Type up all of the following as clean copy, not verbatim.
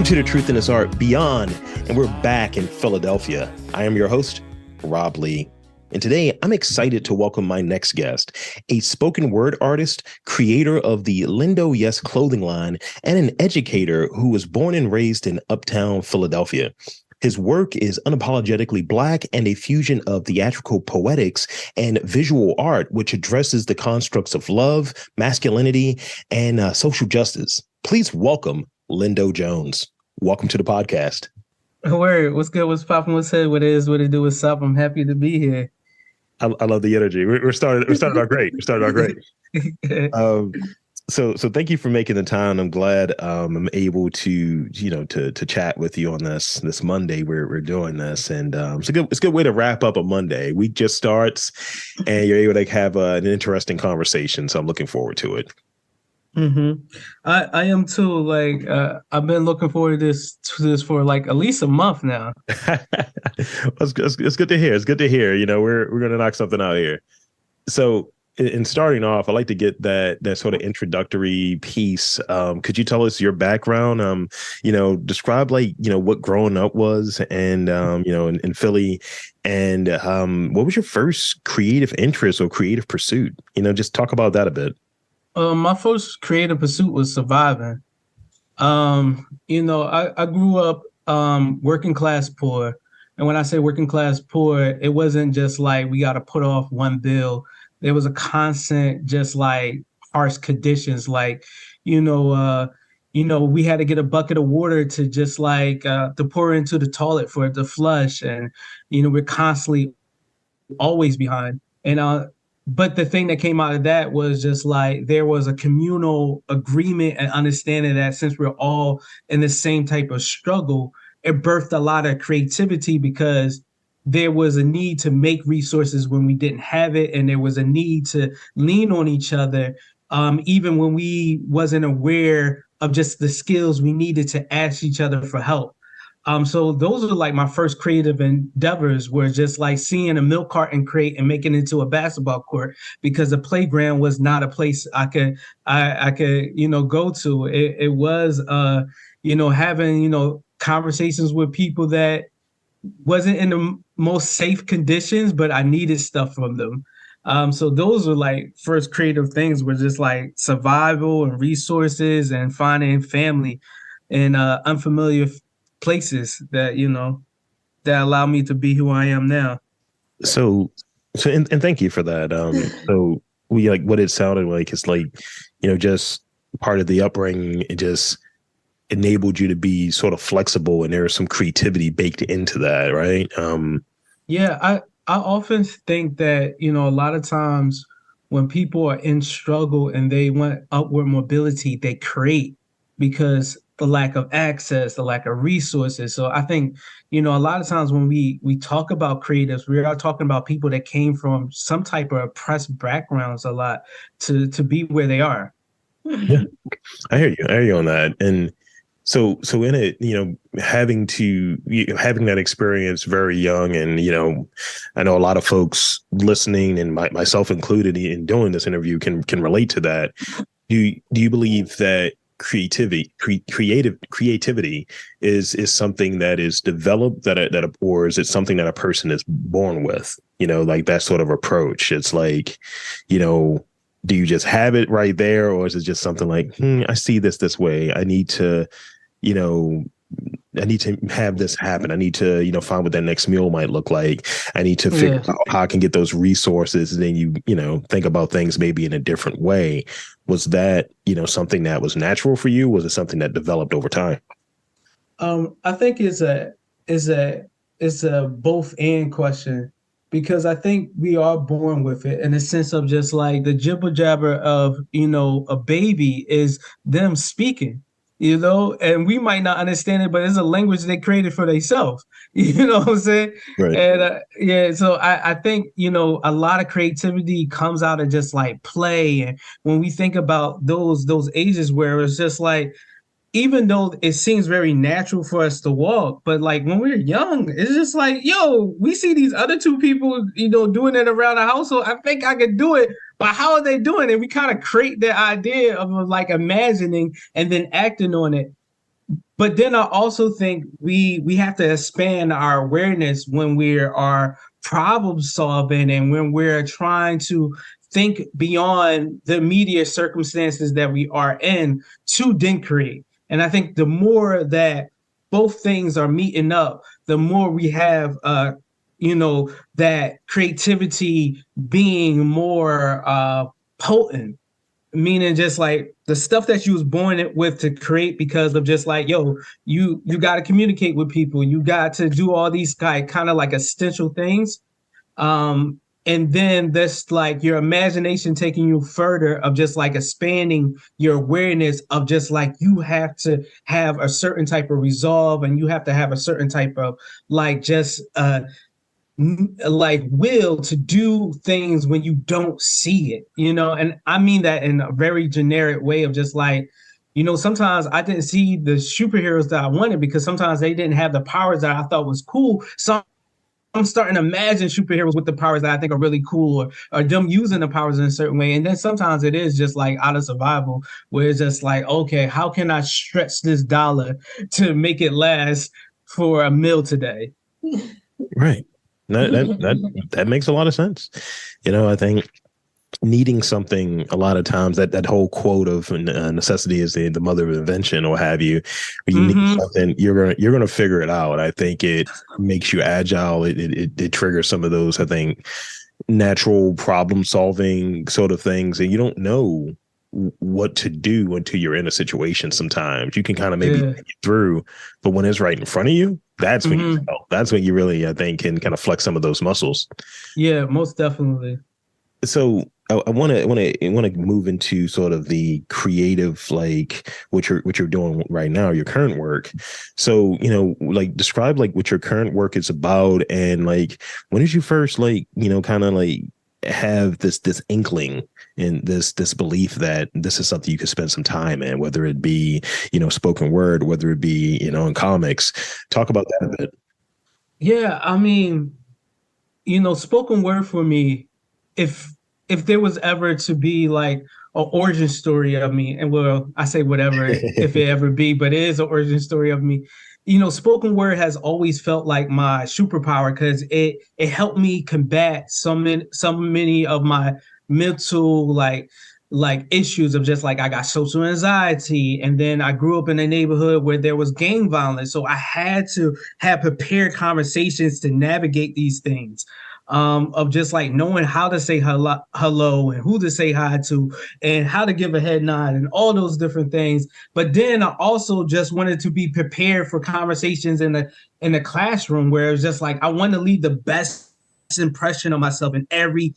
Welcome to the Truth in This Art Beyond, and we're back in Philadelphia. I am your host, Rob Lee, and today I'm excited to welcome my next guest, a spoken word artist, creator of the Lindo Yes clothing line, and an educator who was born and raised in uptown Philadelphia. His work is unapologetically Black and a fusion of theatrical poetics and visual art, which addresses the constructs of love, masculinity, and social justice. Please welcome Lindo Jones. Welcome to the podcast. Word, what's good? What's popping? What's head? What is? What it do? What's up? I'm happy to be here. I love the energy. We're started out great. So thank you for making the time. I'm glad I'm able to chat with you on this Monday. We're doing this, and it's a good way to wrap up a Monday. Week just starts, and you're able to have an interesting conversation. So I'm looking forward to it. Mm-hmm. I am too. Like I've been looking forward to this for like at least a month now. It's good to hear. It's good to hear. You know, we're gonna knock something out here. So in starting off, I'd like to get that sort of introductory piece. Could you tell us your background? Describe what growing up was, and in Philly, and what was your first creative interest or creative pursuit? Just talk about that a bit. My first creative pursuit was surviving. I grew up working class poor. And when I say working class poor, it wasn't just like we got to put off one bill. There was a constant, just like harsh conditions, like, we had to get a bucket of water to just like to pour into the toilet for it to flush. And, we're constantly always behind. And but the thing that came out of that was just like there was a communal agreement and understanding that since we're all in the same type of struggle, it birthed a lot of creativity because there was a need to make resources when we didn't have it. And there was a need to lean on each other, even when we wasn't aware of just the skills we needed to ask each other for help. So those are like my first creative endeavors, were just like seeing a milk carton crate and making it into a basketball court, because the playground was not a place I could go to. It was having conversations with people that wasn't in the most safe conditions, but I needed stuff from them. So those are like first creative things, were just like survival and resources and finding family in unfamiliar places that allow me to be who I am now. So and thank you for that. So we like what it sounded like. It's like, just part of the upbringing. It just enabled you to be sort of flexible, and there was some creativity baked into that, right? Yeah, I often think that a lot of times when people are in struggle and they want upward mobility, they create because the lack of access, the lack of resources. So I think, a lot of times when we talk about creatives, we are talking about people that came from some type of oppressed backgrounds a lot to be where they are. Yeah, I hear you on that. And so in it, having that experience very young, and, I know a lot of folks listening, and myself included in doing this interview, can relate to that. Do you believe that creativity is something that is developed, or is it something that a person is born with? Like that sort of approach. It's like, do you just have it right there, or is it just something like, I see this way. I need to have this happen. I need to, find what that next meal might look like. I need to figure out how I can get those resources. And then you think about things maybe in a different way. Was that, something that was natural for you? Was it something that developed over time? I think it's a both and question, because I think we are born with it, in the sense of just like the jibber jabber of, a baby is them speaking. And we might not understand it, but it's a language they created for themselves. You know what I'm saying? Right. And so I think, a lot of creativity comes out of just like play. And when we think about those ages where it's just like, even though it seems very natural for us to walk, but like when we're young, it's just like, we see these other two people, doing it around the household. I think I could do it, but how are they doing it? We kind of create the idea of like imagining and then acting on it. But then I also think we have to expand our awareness when we are problem solving and when we're trying to think beyond the immediate circumstances that we are in to then create. And I think the more that both things are meeting up, the more we have that creativity being more potent, meaning just like the stuff that you was born with to create, because of just like, yo, you got to communicate with people, you got to do all these kind of like essential things, and then this like your imagination taking you further of just like expanding your awareness of just like you have to have a certain type of resolve, and you have to have a certain type of like just like will to do things when you don't see it, and I mean that in a very generic way of just like, sometimes I didn't see the superheroes that I wanted because sometimes they didn't have the powers that I thought was cool. So I'm starting to imagine superheroes with the powers that I think are really cool, or them using the powers in a certain way. And then sometimes it is just like out of survival, where it's just like, okay, how can I stretch this dollar to make it last for a meal today? Right. That makes a lot of sense. I think needing something a lot of times, that whole quote of necessity is the mother of invention, or have you. When you need something, you're gonna figure it out. I think it makes you agile. It triggers some of those, I think, natural problem solving sort of things, and you don't know what to do until you're in a situation. Sometimes you can kind of maybe get through, but when it's right in front of you, that's when you know. That's when you really, I think, can kind of flex some of those muscles. Yeah, most definitely. So I want to move into sort of the creative, like what you're doing right now, your current work. So, like describe like what your current work is about, and like when did you first like, kind of like have this inkling and this belief that this is something you could spend some time in, whether it be, spoken word, whether it be, in comics. Talk about that a bit. Yeah, I mean, spoken word for me, if there was ever to be like an origin story of me, and well, I say whatever if it ever be, but it is an origin story of me. Spoken word has always felt like my superpower because it helped me combat so many of my mental like issues of just like I got social anxiety, and then I grew up in a neighborhood where there was gang violence, so I had to have prepared conversations to navigate these things. Of just like knowing how to say hello and who to say hi to and how to give a head nod and all those different things. But then I also just wanted to be prepared for conversations in the classroom, where it was just like I want to leave the best impression of myself in every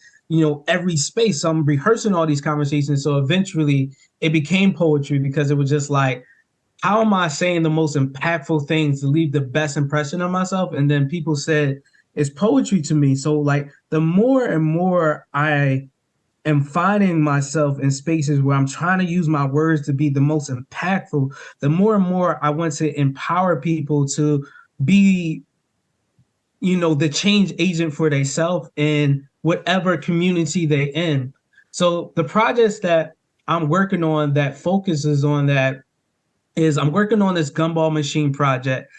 space. So I'm rehearsing all these conversations. So eventually it became poetry, because it was just like, how am I saying the most impactful things to leave the best impression of myself? And then people said, it's poetry to me. So like the more and more I am finding myself in spaces where I'm trying to use my words to be the most impactful, the more and more I want to empower people to be, the change agent for themselves in whatever community they're in. So the projects that I'm working on that focuses on that is I'm working on this gumball machine project.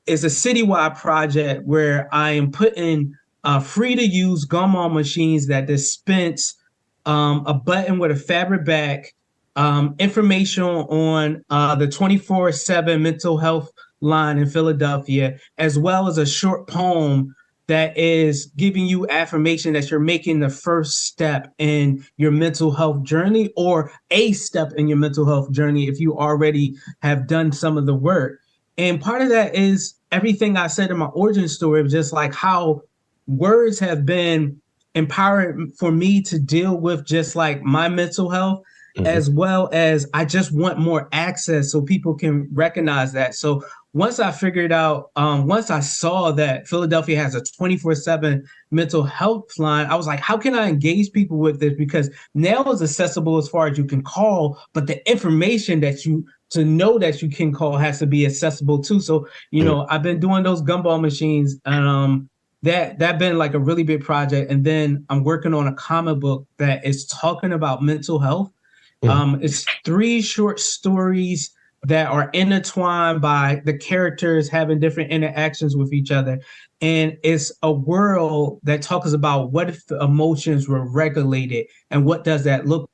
It's a citywide project where I am putting free to use gumball machines that dispense a button with a fabric back, information on the 24/7 mental health line in Philadelphia, as well as a short poem that is giving you affirmation that you're making the first step in your mental health journey, or a step in your mental health journey if you already have done some of the work. And part of that is everything I said in my origin story of just like how words have been empowering for me to deal with just like my mental health, as well as I just want more access so people can recognize that. So once I figured out, once I saw that Philadelphia has a 24/7 mental health line, I was like, how can I engage people with this? Because now it's accessible as far as you can call, but the information that to know that you can call has to be accessible too. So, I've been doing those gumball machines, and that been like a really big project. And then I'm working on a comic book that is talking about mental health. It's 3 short stories that are intertwined by the characters having different interactions with each other. And it's a world that talks about what if the emotions were regulated and what does that look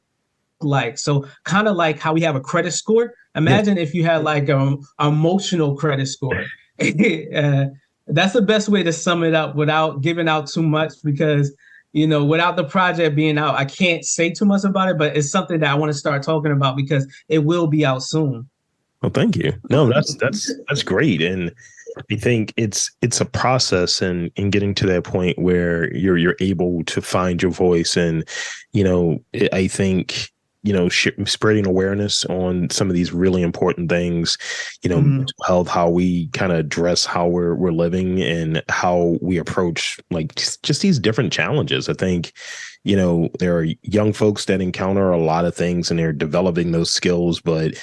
like. So kind of like how we have a credit score. Yeah. Imagine if you had like an emotional credit score. That's the best way to sum it up without giving out too much, because without the project being out, I can't say too much about it, but it's something that I want to start talking about because it will be out soon. Well, thank you. No, that's great. And I think it's a process and in getting to that point where you're able to find your voice. And, I think, spreading awareness on some of these really important things, mental health, how we kind of address how we're living and how we approach like just these different challenges. I think, there are young folks that encounter a lot of things and they're developing those skills, but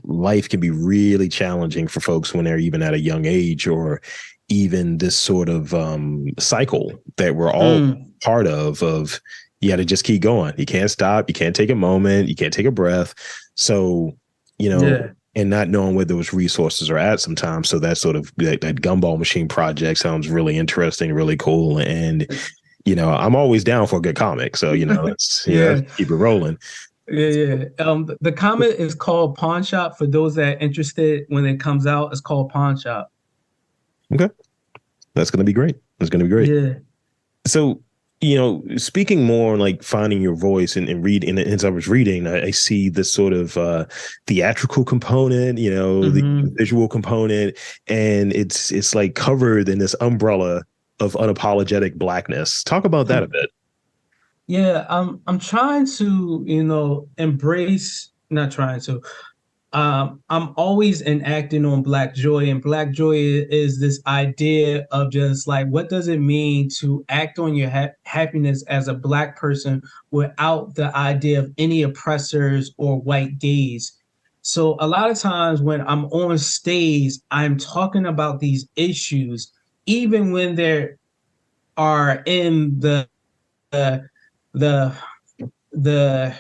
life can be really challenging for folks when they're even at a young age, or even this sort of cycle that we're all part of you got to just keep going. You can't stop. You can't take a moment. You can't take a breath. So, and not knowing where those resources are at sometimes. So that sort of that gumball machine project sounds really interesting, really cool. And, I'm always down for a good comic. So, let's keep it rolling. Yeah. The comic is called Pawn Shop. For those that are interested, when it comes out, it's called Pawn Shop. Okay. That's going to be great. That's going to be great. Yeah. So, speaking more like finding your voice and reading, as I was reading, I see this sort of theatrical component, the visual component, and it's like covered in this umbrella of unapologetic Blackness. Talk about that a bit. Yeah, I'm trying to, embrace, not trying to. I'm always enacting on Black joy, and Black joy is this idea of just like, what does it mean to act on your happiness as a Black person without the idea of any oppressors or white gaze? So a lot of times when I'm on stage, I'm talking about these issues, even when there are in the the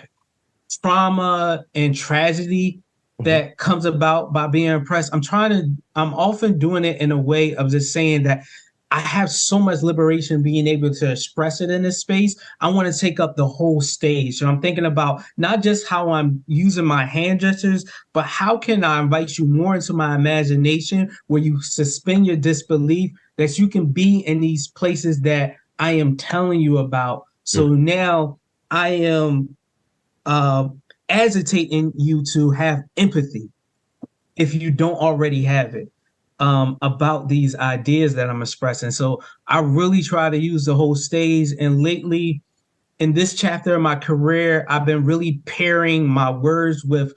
trauma and tragedy that comes about by being oppressed. I'm often doing it in a way of just saying that I have so much liberation being able to express it in this space. I want to take up the whole stage. So I'm thinking about not just how I'm using my hand gestures, but how can I invite you more into my imagination where you suspend your disbelief that you can be in these places that I am telling you about. So now I am agitating you to have empathy, if you don't already have it, about these ideas that I'm expressing. So I really try to use the whole stage. And lately, in this chapter of my career, I've been really pairing my words with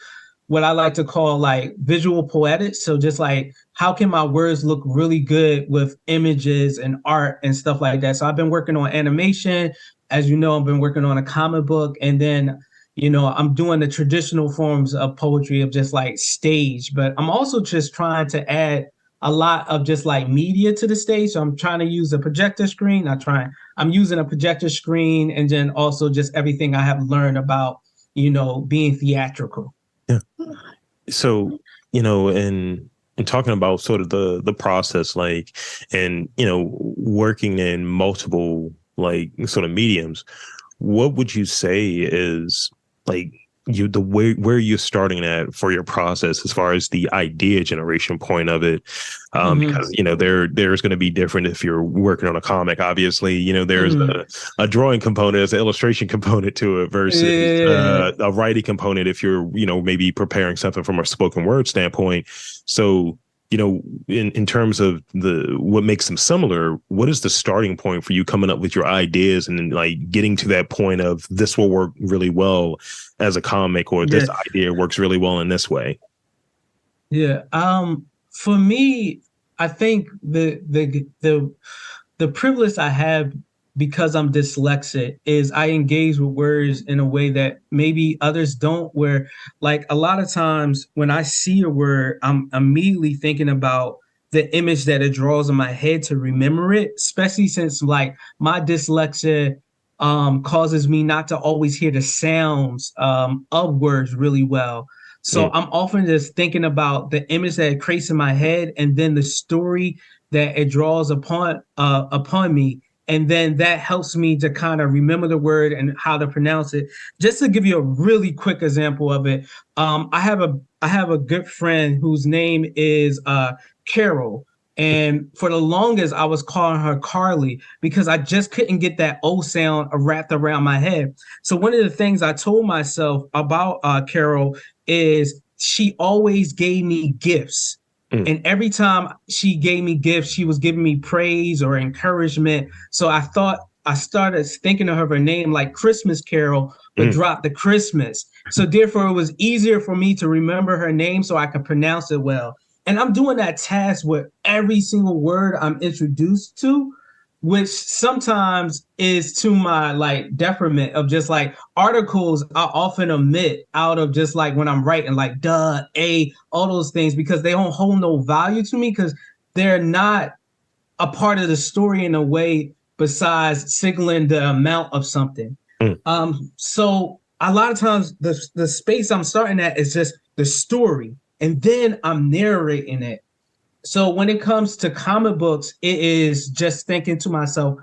what I like to call like visual poetics. So just like, how can my words look really good with images and art and stuff like that? So I've been working on animation. As you know, I've been working on a comic book, and then, I'm doing the traditional forms of poetry of just like stage, but I'm also just trying to add a lot of just like media to the stage. So I'm trying to use a projector screen. I'm using a projector screen, and then also just everything I have learned about, being theatrical. Yeah. So, and talking about sort of the process, like, and, working in multiple like sort of mediums, what would you say is like the way where you're starting at for your process as far as the idea generation point of it? Because there's going to be different if you're working on a comic. Obviously, there's a drawing component, there's an illustration component to it versus a writing component if you're maybe preparing something from a spoken word standpoint. So in terms of what makes them similar, what is the starting point for you coming up with your ideas and then like getting to that point of this will work really well as a comic, or this idea works really well in this way? Yeah. For me, I think the privilege I have because I'm dyslexic is I engage with words in a way that maybe others don't, where like a lot of times when I see a word, I'm immediately thinking about the image that it draws in my head to remember it, especially since like my dyslexia causes me not to always hear the sounds of words really well. So I'm often just thinking about the image that it creates in my head, and then the story that it draws upon me. And then that helps me to kind of remember the word and how to pronounce it. Just to give you a really quick example of it, I have a good friend whose name is Carol. And for the longest, I was calling her Carly because I just couldn't get that O sound wrapped around my head. So one of the things I told myself about Carol is she always gave me gifts. And every time she gave me gifts, she was giving me praise or encouragement. So I started thinking of her name like Christmas Carol, but dropped the Christmas. So therefore, it was easier for me to remember her name so I could pronounce it well. And I'm doing that task with every single word I'm introduced to, which sometimes is to my like detriment of just like articles I often omit out of just like when I'm writing like all those things because they don't hold no value to me because they're not a part of the story in a way besides signaling the amount of something. So a lot of times the space I'm starting at is just the story and then I'm narrating it. So when it comes to comic books, it is just thinking to myself,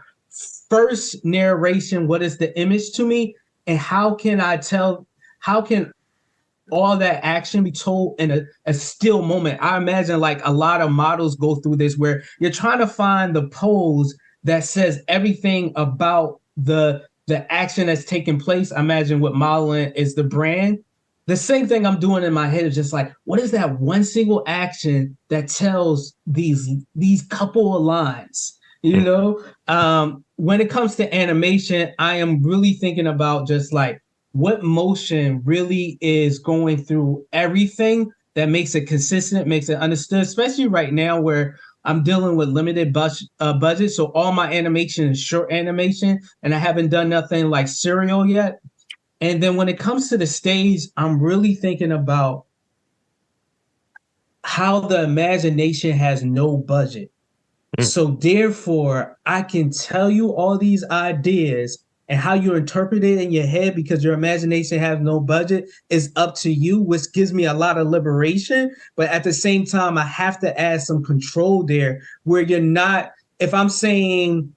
first narration, what is the image to me? And how can all that action be told in a still moment? I imagine like a lot of models go through this where you're trying to find the pose that says everything about the action that's taking place. I imagine what modeling is the brand. The same thing I'm doing in my head is just like, what is that one single action that tells these couple of lines? You know, when it comes to animation, I am really thinking about just like what motion really is going through everything that makes it consistent, makes it understood, especially right now where I'm dealing with limited budget. So all my animation is short animation, and I haven't done nothing like serial yet. And then when it comes to the stage, I'm really thinking about how the imagination has no budget. So therefore, I can tell you all these ideas and how you interpret it in your head because your imagination has no budget is up to you, which gives me a lot of liberation. But at the same time, I have to add some control there where you're not, if I'm saying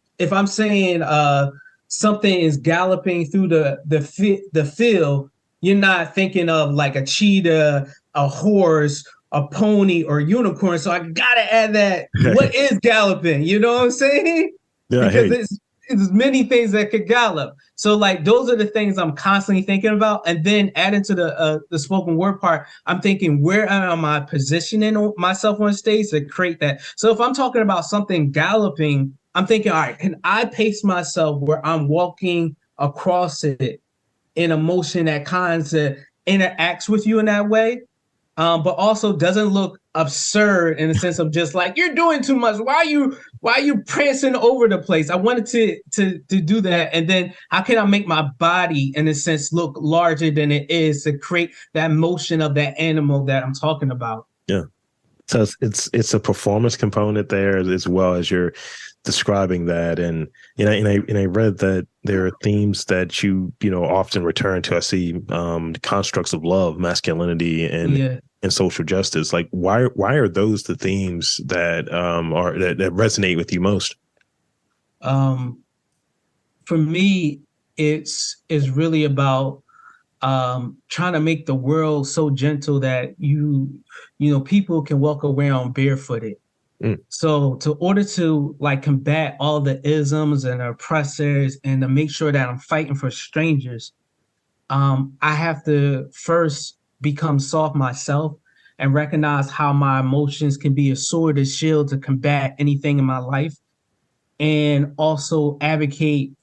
something is galloping through the field, you're not thinking of like a cheetah, a horse, a pony, or unicorn. So I gotta add that. What is galloping? You know what I'm saying? Yeah, because it's many things that could gallop. So like those are the things I'm constantly thinking about. And then adding to the spoken word part, I'm thinking where am I positioning myself on stage to create that? So if I'm talking about something galloping, I'm thinking, all right, can I pace myself where I'm walking across it in a motion that kind of interacts with you in that way, but also doesn't look absurd in the sense of just like you're doing too much. Why are you prancing over the place? I wanted to do that, and then how can I make my body in a sense look larger than it is to create that motion of that animal that I'm talking about? Yeah. So it's a performance component there as well as you're describing that, and I read that there are themes that you often return to. I see constructs of love, masculinity, and social justice. Like why are those the themes that that resonate with you most? For me, it's really about trying to make the world so gentle that people can walk around barefooted. So to order to like combat all the isms and oppressors and to make sure that I'm fighting for strangers, I have to first become soft myself and recognize how my emotions can be a sword or shield to combat anything in my life, and also advocate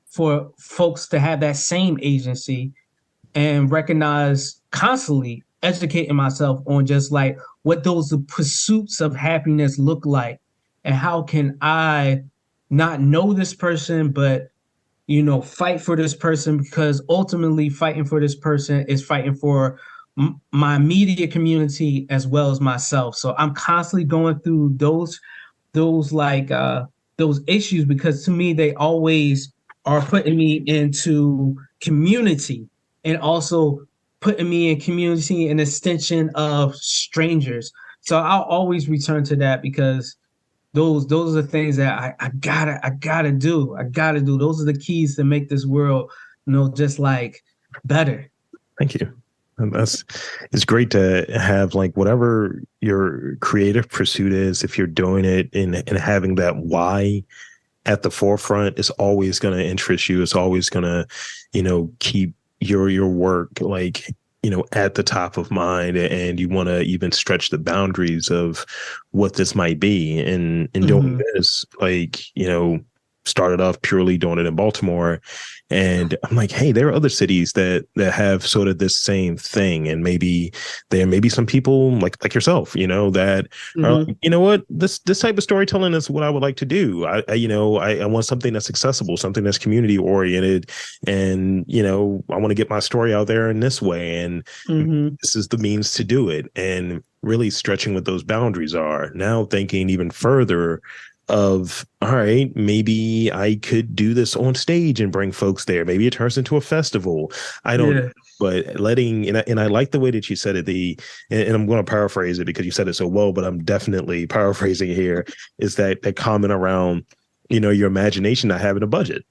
for folks to have that same agency and recognize constantly educating myself on just like what those pursuits of happiness look like and how can I not know this person, but fight for this person, because ultimately fighting for this person is fighting for my immediate community as well as myself. So I'm constantly going through those issues because to me they always are putting me into community and also putting me in community, an extension of strangers. So I'll always return to that because those are the things that I gotta do. I gotta do. Those are the keys to make this world, just like better. Thank you. And it's great to have like whatever your creative pursuit is, if you're doing it and having that why at the forefront, is always going to interest you. It's always going to, keep your work like, at the top of mind, and you want to even stretch the boundaries of what this might be. And doing this, like, started off purely doing it in Baltimore. And I'm like, hey, there are other cities that have sort of this same thing. And maybe there may be some people like yourself, that are like, you know what, this type of storytelling is what I would like to do. I want something that's accessible, something that's community oriented. And, I want to get my story out there in this way. And this is the means to do it. And really stretching what those boundaries are. Now thinking even further of, all right, maybe I could do this on stage and bring folks there. Maybe it turns into a festival. I don't know. But letting, and I like the way that you said it, and I'm going to paraphrase it because you said it so well, but I'm definitely paraphrasing here, is that comment around, your imagination not having a budget.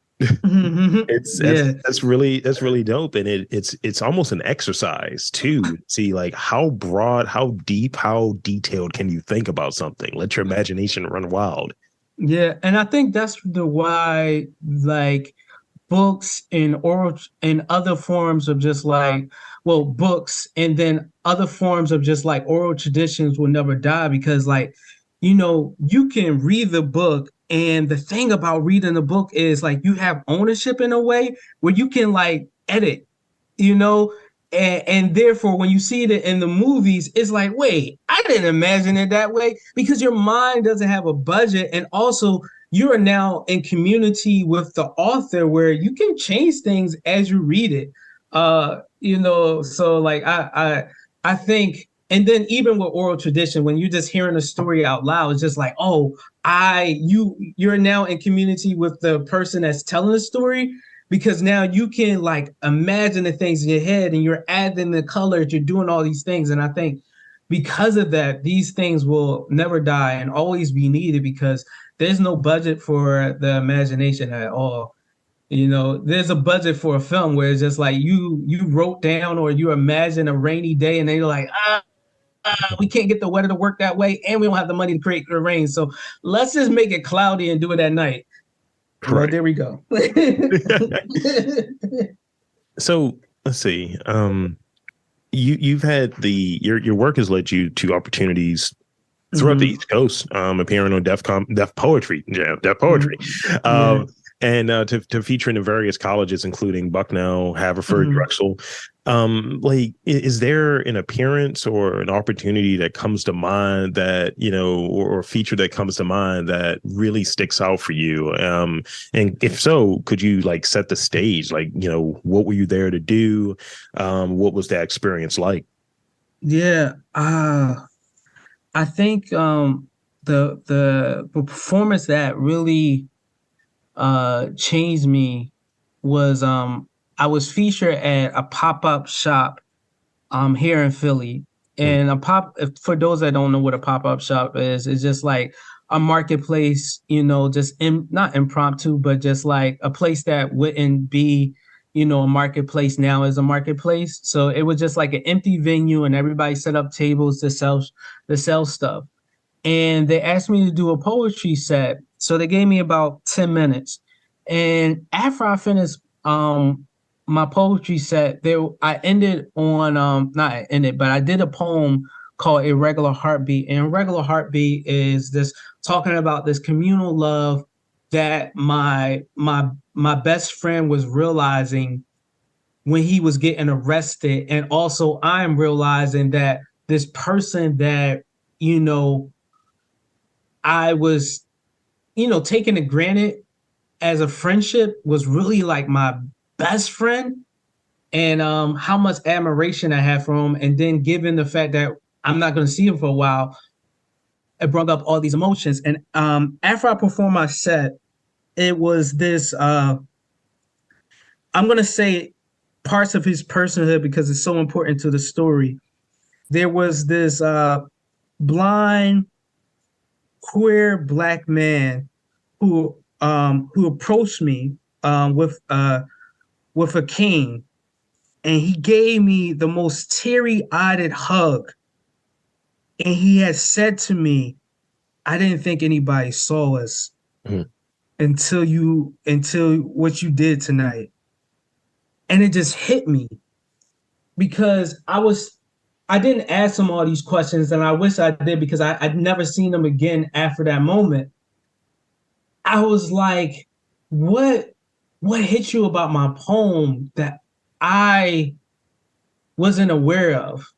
That's really dope. And it's almost an exercise to see like how broad, how deep, how detailed can you think about something? Let your imagination run wild. Yeah, and I think that's the why like books and oral and other forms of just like, well, books and then other forms of just like oral traditions will never die, because like, you can read the book, and the thing about reading the book is like you have ownership in a way where you can like edit, and therefore when you see it in the movies, it's like, wait, I didn't imagine it that way, because your mind doesn't have a budget. And also you are now in community with the author where you can change things as you read it. So like I think, and then even with oral tradition, when you're just hearing a story out loud, it's just like, oh, you're now in community with the person that's telling the story, because now you can like imagine the things in your head and you're adding the colors, you're doing all these things. And I think because of that, these things will never die and always be needed, because there's no budget for the imagination at all. There's a budget for a film where it's just like you wrote down or you imagine a rainy day, and then you're like, we can't get the weather to work that way, and we don't have the money to create the rain. So let's just make it cloudy and do it at night. Right. Well, there we go. So let's see. You've had your work has led you to opportunities throughout the East Coast, appearing on Def Poetry. And to feature in the various colleges, including Bucknell, Haverford, Drexel. Like, is there an appearance or an opportunity that comes to mind that, or a feature that comes to mind that really sticks out for you? And if so, could you like set the stage? Like, what were you there to do? What was that experience like? Yeah, I think the performance that really changed me was I was featured at a pop-up shop here in Philly. And for those that don't know what a pop-up shop is, it's just like a marketplace, just not impromptu, but just like a place that wouldn't be, a marketplace now is a marketplace. So it was just like an empty venue, and everybody set up tables to sell stuff. And they asked me to do a poetry set. So they gave me about 10 minutes. And after I finished my poetry set, I ended on not ended, but I did a poem called Irregular Heartbeat. And Irregular Heartbeat is this talking about this communal love that my best friend was realizing when he was getting arrested. And also I'm realizing that this person that, I was, taking it granted as a friendship was really like my best friend, and how much admiration I have for him. And then given the fact that I'm not going to see him for a while, it brought up all these emotions. And after I performed my set, it was this, I'm going to say parts of his personhood because it's so important to the story. There was this blind queer black man who approached me with a cane, and he gave me the most teary-eyed hug. And he had said to me, "I didn't think anybody saw us until what you did tonight." And it just hit me because I didn't ask him all these questions, and I wish I did because I'd never seen him again after that moment. I was like, what hit you about my poem that I wasn't aware of?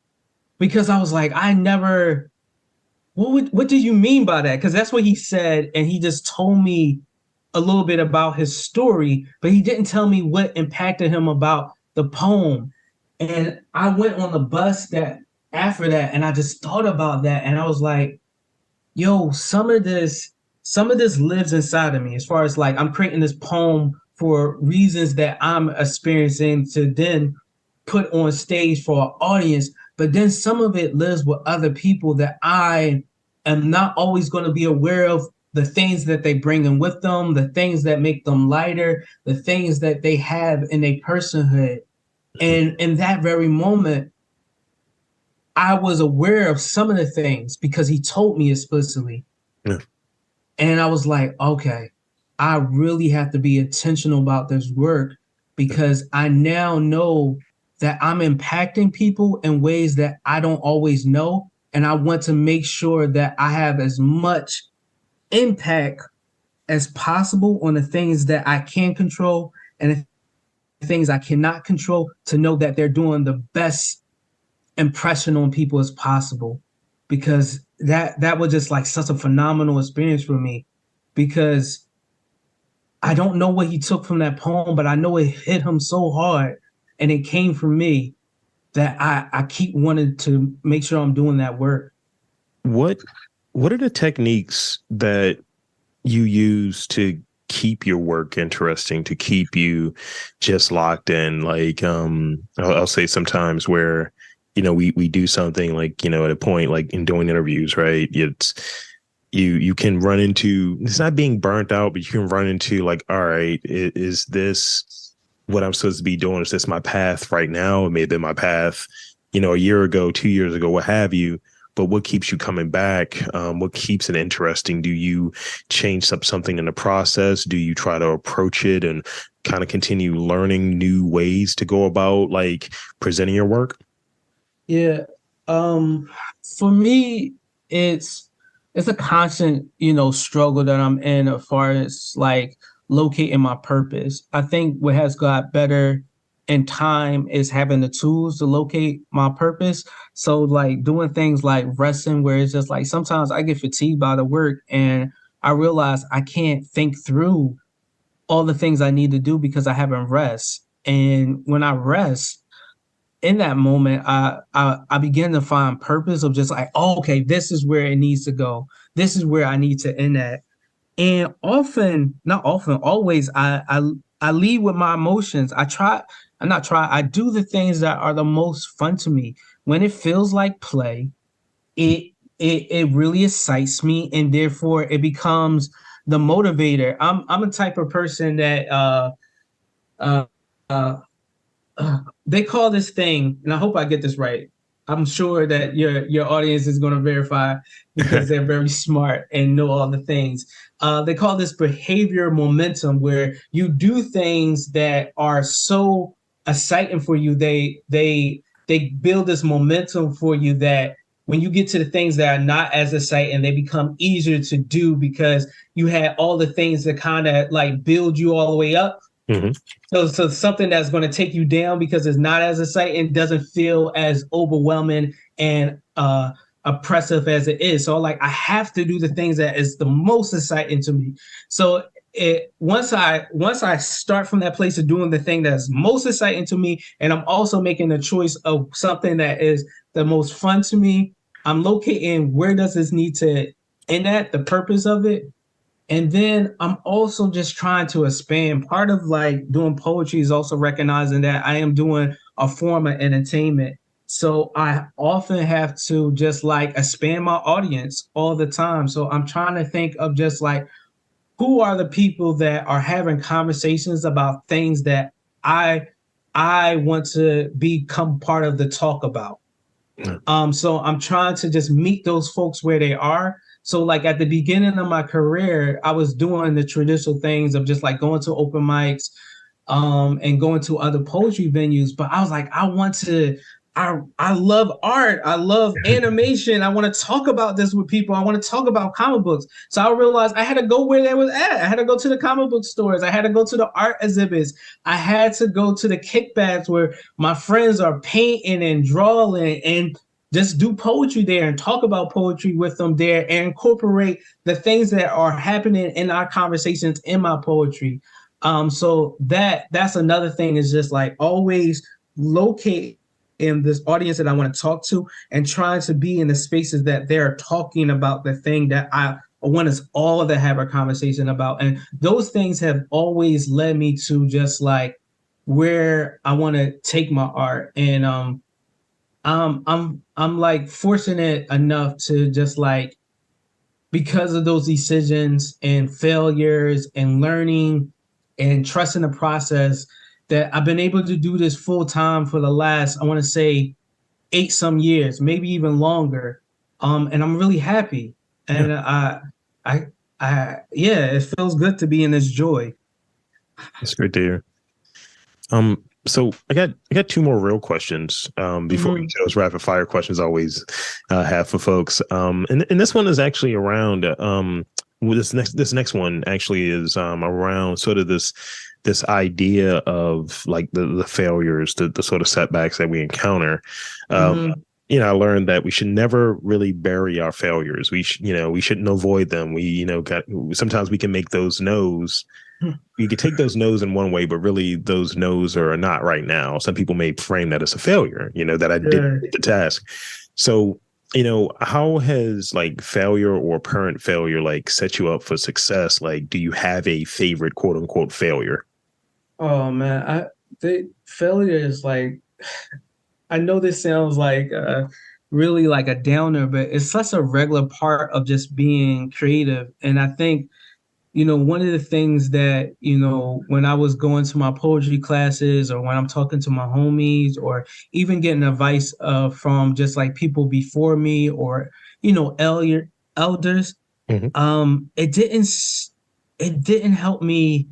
Because I was like, what do you mean by that? Because that's what he said, and he just told me a little bit about his story, but he didn't tell me what impacted him about the poem. And I went on the bus after that, and I just thought about that, and I was like, yo, some of this lives inside of me, as far as like I'm creating this poem for reasons that I'm experiencing to then put on stage for an audience. But then some of it lives with other people that I am not always going to be aware of, the things that they bring in with them, the things that make them lighter, the things that they have in their personhood. And in that very moment, I was aware of some of the things because he told me explicitly. Yeah. And I was like, okay, I really have to be intentional about this work because I now know that I'm impacting people in ways that I don't always know. And I want to make sure that I have as much impact as possible on the things that I can control and the things I cannot control, to know that they're doing the best impression on people as possible. Because that was just like such a phenomenal experience for me, because I don't know what he took from that poem, but I know it hit him so hard and it came from me that I keep wanting to make sure I'm doing that work. What are the techniques that you use to keep your work interesting, to keep you just locked in? Like, I'll say sometimes where, we do something like, at a point, like in doing interviews, right? It's, you can run into, it's not being burnt out, but you can run into like, all right, is this what I'm supposed to be doing? Is this my path right now? It may have been my path, a year ago, 2 years ago, what have you. But what keeps you coming back? What keeps it interesting? Do you change up something in the process? Do you try to approach it and kind of continue learning new ways to go about like presenting your work? Yeah. For me, it's a constant, struggle that I'm in as far as like locating my purpose. I think what has got better in time is having the tools to locate my purpose. So like doing things like resting, where it's just like sometimes I get fatigued by the work and I realize I can't think through all the things I need to do because I haven't rest. And when I rest, in that moment, I begin to find purpose of just like, oh, okay, this is where it needs to go. This is where I need to end at. And always, I lead with my emotions. I do the things that are the most fun to me. When it feels like play, it really excites me, and therefore it becomes the motivator. I'm a type of person that they call this thing, and I hope I get this right. I'm sure that your audience is going to verify because they're very smart and know all the things. They call this behavior momentum, where you do things that are so exciting for you. They build this momentum for you that when you get to the things that are not as exciting, they become easier to do because you had all the things that kind of like build you all the way up. Mm-hmm. So something that's going to take you down because it's not as exciting doesn't feel as overwhelming and oppressive as it is. So like I have to do the things that is the most exciting to me. So once I start from that place of doing the thing that's most exciting to me, and I'm also making a choice of something that is the most fun to me, I'm locating where does this need to end at, the purpose of it. And then I'm also just trying to expand. Part of like doing poetry is also recognizing that I am doing a form of entertainment. So I often have to just like expand my audience all the time. So I'm trying to think of just like who are the people that are having conversations about things that I I want to become part of the talk about. So I'm trying to just meet those folks where they are. So like at the beginning of my career, I was doing the traditional things of just like going to open mics, and going to other poetry venues. But I was like, I love art. I love animation. I want to talk about this with people. I want to talk about comic books. So I realized I had to go where they was at. I had to go to the comic book stores. I had to go to the art exhibits. I had to go to the kickbacks where my friends are painting and drawing and just do poetry there and talk about poetry with them there and incorporate the things that are happening in our conversations in my poetry. So that's another thing is just like always locate in this audience that I want to talk to and trying to be in the spaces that they're talking about the thing that I want us all to have a conversation about. And those things have always led me to just like where I want to take my art. And I'm like fortunate enough to just like because of those decisions and failures and learning and trusting the process that I've been able to do this full time for the last, I want to say 8 some years, maybe even longer. And I'm really happy. And yeah, it feels good to be in this joy. That's great to hear. So I got two more real questions before we get to those rapid fire questions I always have for folks. And this one is actually around this next one actually is around sort of this idea of like the failures, the sort of setbacks that we encounter. I learned that we should never really bury our failures. We shouldn't avoid them. Sometimes we can make those no's. You can take those no's in one way, but really those no's are not right now. Some people may frame that as a failure, that I didn't get the task. So, how has like failure or apparent failure like set you up for success? Like, do you have a favorite quote unquote failure? Oh man, failure is like, I know this sounds like really like a downer, but it's such a regular part of just being creative. And I think one of the things that, when I was going to my poetry classes or when I'm talking to my homies or even getting advice from just like people before me or, elders, it didn't help me.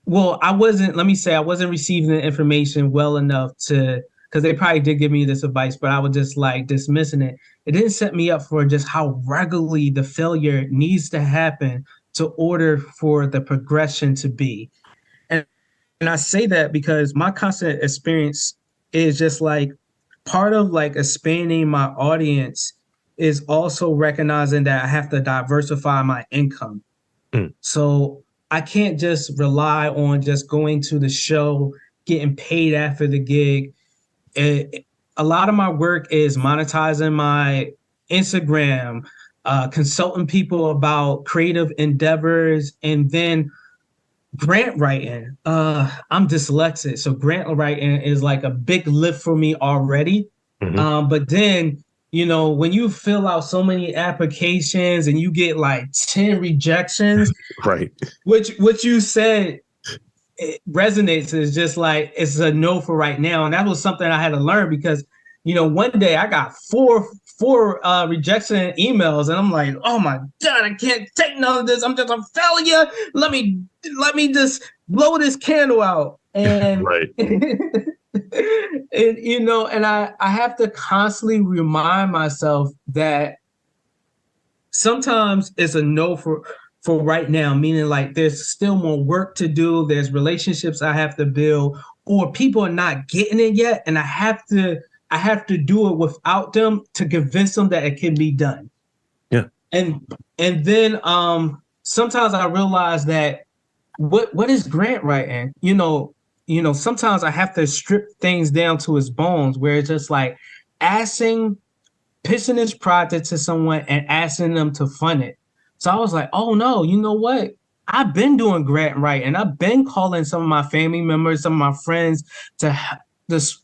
Well, I wasn't receiving the information well enough because they probably did give me this advice, but I was just like dismissing it. It didn't set me up for just how regularly the failure needs to happen to order for the progression to be. And I say that because my constant experience is just like part of like expanding my audience is also recognizing that I have to diversify my income. So I can't just rely on just going to the show, getting paid after the gig. A lot of my work is monetizing my Instagram, consulting people about creative endeavors, and then grant writing. I'm dyslexic, so grant writing is like a big lift for me already. But then, when you fill out so many applications and you get like 10 rejections, right? Which you said it resonates is just like it's a no for right now, and that was something I had to learn because one day I got four rejection emails, and I'm like, oh my god, I can't take none of this. I'm just a failure. Let me just blow this candle out, and right. and I have to constantly remind myself that sometimes it's a no for right now, meaning like there's still more work to do. There's relationships I have to build, or people are not getting it yet, and I have to do it without them to convince them that it can be done. Yeah. And then sometimes I realize that what is grant writing? Sometimes I have to strip things down to its bones, where it's just like pitching this project to someone and asking them to fund it. So I was like, oh no, you know what? I've been doing grant writing. I've been calling some of my family members, some of my friends to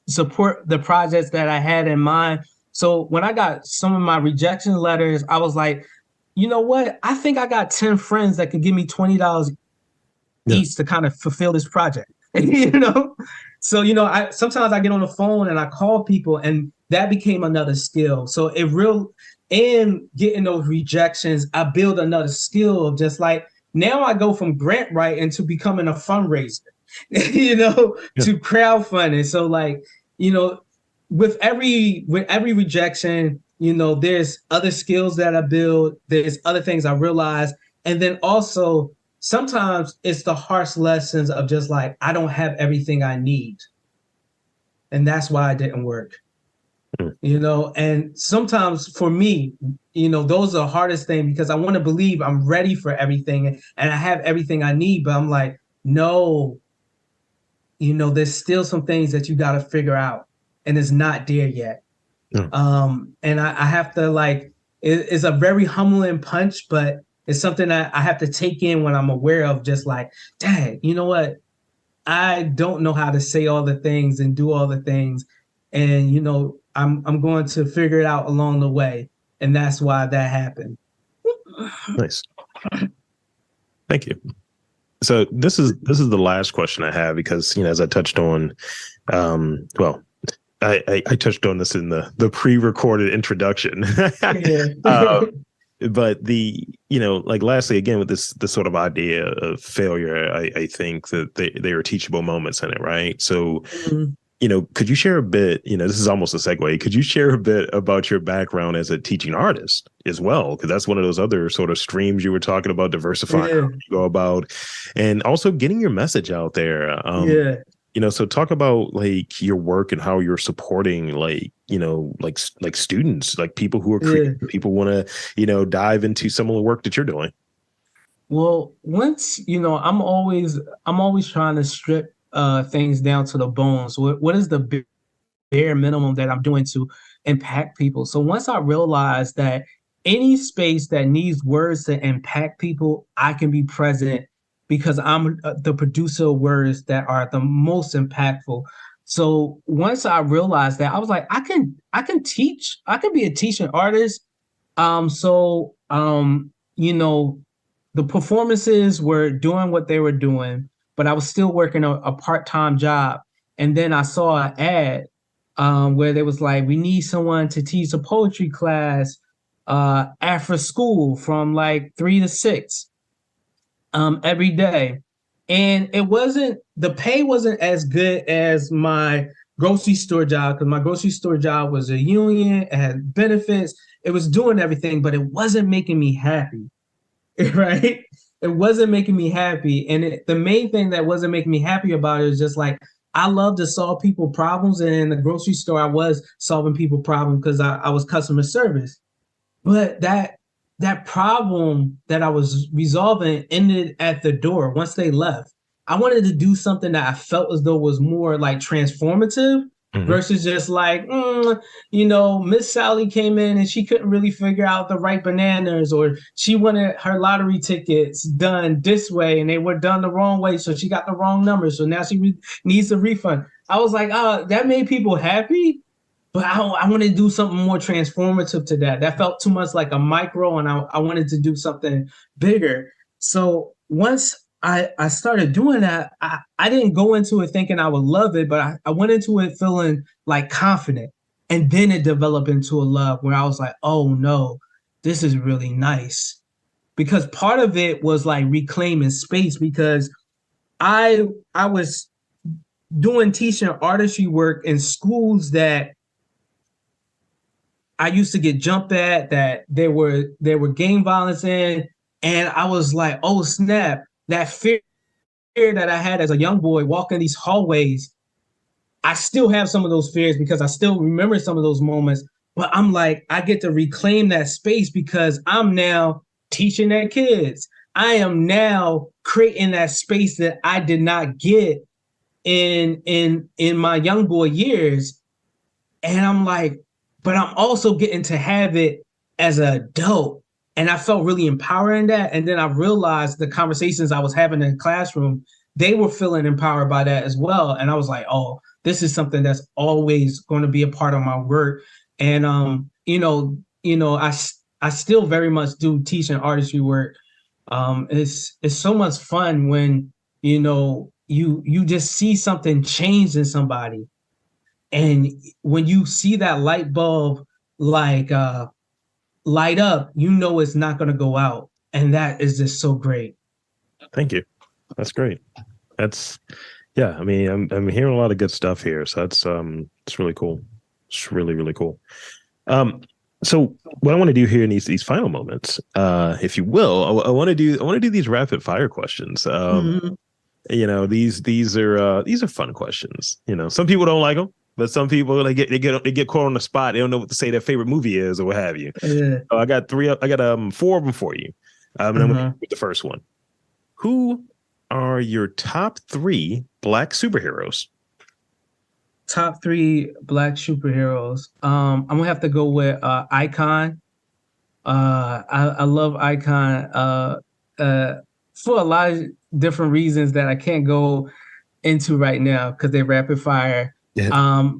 support the projects that I had in mind. So when I got some of my rejection letters, I was like, you know what? I think I got 10 friends that could give me $20 each to kind of fulfill this project. you know? So, I sometimes I get on the phone and I call people, and that became another skill. So and getting those rejections, I build another skill of just like, now I go from grant writing to becoming a fundraiser, to crowdfunding. So like, with every rejection, there's other skills that I build, there's other things I realize. And then also sometimes it's the harsh lessons of just like, I don't have everything I need. And that's why it didn't work. And sometimes for me, those are the hardest thing, because I want to believe I'm ready for everything and I have everything I need, but I'm like, no, there's still some things that you got to figure out, and it's not there yet. And I have to it's a very humbling punch, but it's something that I have to take in when I'm aware of, just like, dang, you know what? I don't know how to say all the things and do all the things. And, I'm going to figure it out along the way. And that's why that happened. Nice. Thank you. So this is the last question I have, because, as I touched on, I touched on this in the pre-recorded introduction. But lastly, again, with this sort of idea of failure, I think that they are teachable moments in it, right? So, could you share a bit, this is almost a segue. Could you share a bit about your background as a teaching artist as well? Because that's one of those other sort of streams you were talking about, diversifying how you go about, and also getting your message out there. So talk about like your work and how you're supporting like students, like people who are creative, people want to, dive into some of the work that you're doing. Well, once, I'm always trying to strip things down to the bones. What is the bare minimum that I'm doing to impact people? So once I realized that any space that needs words to impact people, I can be present, because I'm the producer of words that are the most impactful. So once I realized that, I was like, I can teach. I can be a teaching artist. The performances were doing what they were doing, but I was still working a part-time job. And then I saw an ad where they was like, we need someone to teach a poetry class after school from like 3 to 6 every day. And the pay wasn't as good as my grocery store job, because my grocery store job was a union, it had benefits, it was doing everything, but it wasn't making me happy. Right? It wasn't making me happy. And the main thing that wasn't making me happy about it is just like, I love to solve people problems. And in the grocery store, I was solving people problems because I was customer service. But that problem that I was resolving ended at the door once they left. I wanted to do something that I felt as though was more like transformative, versus just like, Miss Sally came in and she couldn't really figure out the right bananas, or she wanted her lottery tickets done this way and they were done the wrong way, so she got the wrong number, so now she needs a refund. I was like, that made people happy, but I wanted to do something more transformative to that. That felt too much like a micro, and I wanted to do something bigger. So once I started doing that, I didn't go into it thinking I would love it, but I went into it feeling like confident. And then it developed into a love where I was like, oh no, this is really nice. Because part of it was like reclaiming space, because I was doing teaching artistry work in schools that I used to get jumped at, that there were gang violence in. And I was like, oh snap, that fear that I had as a young boy walking these hallways, I still have some of those fears because I still remember some of those moments. But I'm like, I get to reclaim that space because I'm now teaching their kids. I am now creating that space that I did not get in my young boy years. And I'm like, but I'm also getting to have it as an adult. And I felt really empowered in that. And then I realized the conversations I was having in the classroom, they were feeling empowered by that as well. And I was like, oh, this is something that's always going to be a part of my work. And I still very much do teach and artistry work. It's so much fun when you just see something change in somebody, and when you see that light bulb like light up, it's not going to go out, and that is just so great. Thank you. That's great. Yeah. I mean, I'm hearing a lot of good stuff here, so it's really cool. It's really, really cool. So what I want to do here in these final moments, if you will, I want to do these rapid fire questions. These are fun questions. Some people don't like them, but some people they get caught on the spot. They don't know what to say their favorite movie is or what have you. Yeah. So I got four of them for you. And I'm going to with the first one. Who are your top 3 Black superheroes? Top 3 Black superheroes. I'm gonna have to go with Icon. I love Icon for a lot of different reasons that I can't go into right now because they're rapid fire. Yeah.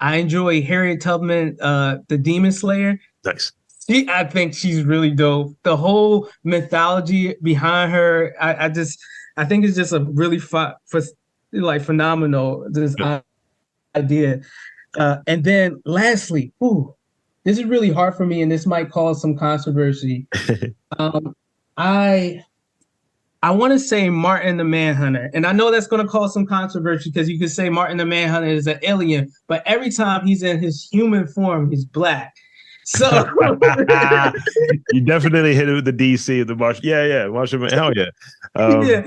I enjoy Harriet Tubman, the Demon Slayer. Nice. I think she's really dope. The whole mythology behind her, I think it's just a really phenomenal idea. And then lastly, this is really hard for me, and this might cause some controversy. I want to say Martin the Manhunter, and I know that's going to cause some controversy because you could say Martin the Manhunter is an alien, but every time he's in his human form, he's Black. So you definitely hit it with the DC, the Martian. Yeah, Martian. Hell yeah. Yeah.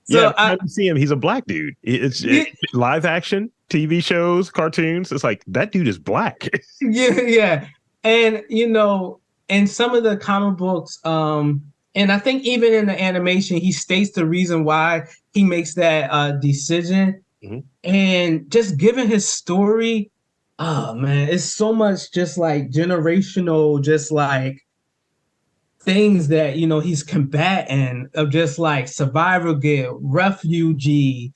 So I see him. He's a Black dude. It's live action, TV shows, cartoons. It's like that dude is Black. Yeah. And in some of the comic books, and I think even in the animation, he states the reason why he makes that decision. Mm-hmm. And just given his story, oh man, it's so much just like generational, just like things that he's combating, of just like survival guilt, refugee,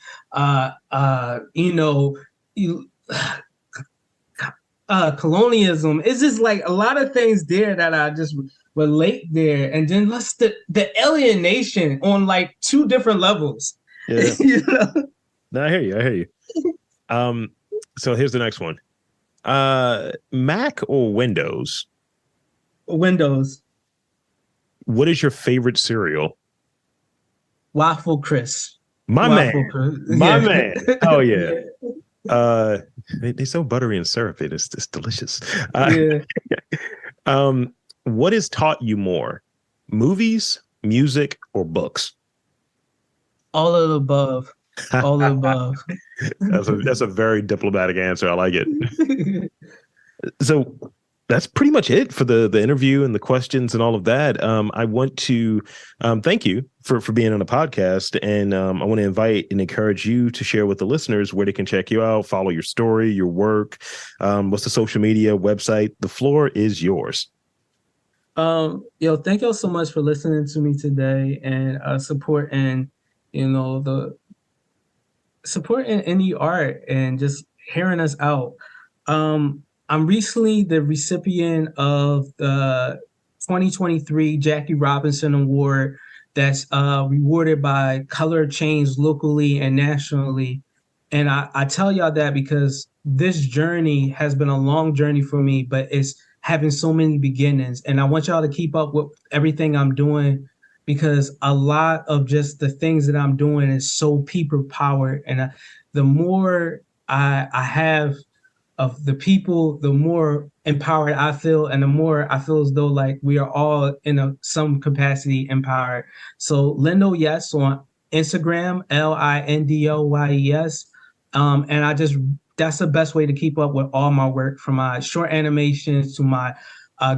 colonialism. It's just like a lot of things there that I just relate there. And then the alienation on like 2 different levels. Yeah. No, I hear you. So here's the next one. Mac or Windows? Windows. What is your favorite cereal? Waffle Crisp. My man. Oh yeah. They're so buttery and syrupy. It's delicious. What has taught you more? Movies, music, or books? All of the above. All of the above. That's a very diplomatic answer. I like it. So that's pretty much it for the interview and the questions and all of that. I want to thank you for being on the podcast. And I want to invite and encourage you to share with the listeners where they can check you out, follow your story, your work. What's the social media website? The floor is yours. Thank y'all so much for listening to me today and supporting any art and just hearing us out. I'm recently the recipient of the 2023 Jackie Robinson Award that's rewarded by Color Change locally and nationally. And I tell y'all that because this journey has been a long journey for me, but it's having so many beginnings. And I want y'all to keep up with everything I'm doing, because a lot of just the things that I'm doing is so people powered. And the more I have of the people, the more empowered I feel, and the more I feel as though like we are all in some capacity empowered. So Lindo Yes on Instagram, LINDOYES. And that's the best way to keep up with all my work, from my short animations to my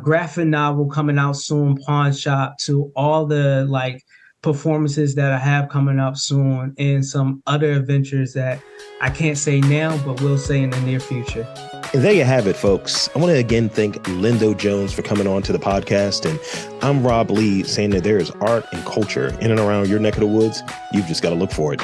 graphic novel coming out soon, Pawn Shop, to all the like performances that I have coming up soon and some other adventures that I can't say now, but will say in the near future. And there you have it, folks. I want to again thank Lindo Jones for coming on to the podcast. And I'm Rob Lee, saying that there is art and culture in and around your neck of the woods. You've just got to look for it.